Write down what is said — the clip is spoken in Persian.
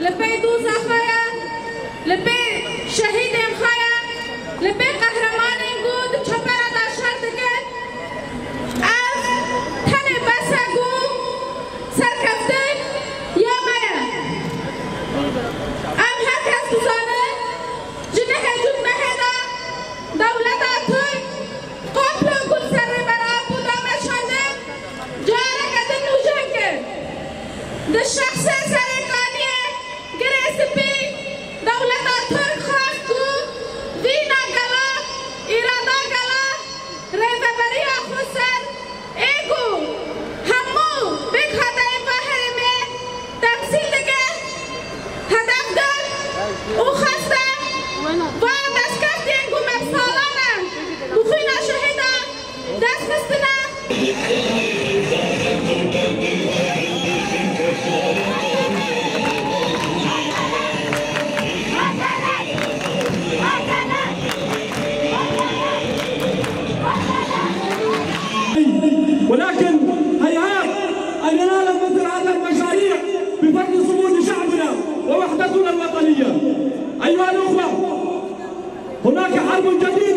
لبي دوزة خايا لبي شهيدين خايا لبي قهرمانين قود چپرا دا شردگه از تنه بسگو سرکفته یا مایا ام هر کس دوزانه جنه جد مهدا دولتا ترک قبل گل سر برا بودا مشانده جاره کده نوجنگه ده شخص سرکانیه گرسپی دولتا ترک خواست کو وینا گلا ایرادا گلا ریفبریا خسن ایگو همو بک هدای باهر میں تمثیل دگه هدف دار او خسته و دست کفتین گو مبسالانه بخوینا شهیده دست بستنه ولكن هيهات أن ننال مثل هذه المشاريع بفضل صمود شعبنا ووحدتنا الوطنية. أيها الأخوة، هناك حرب جديدة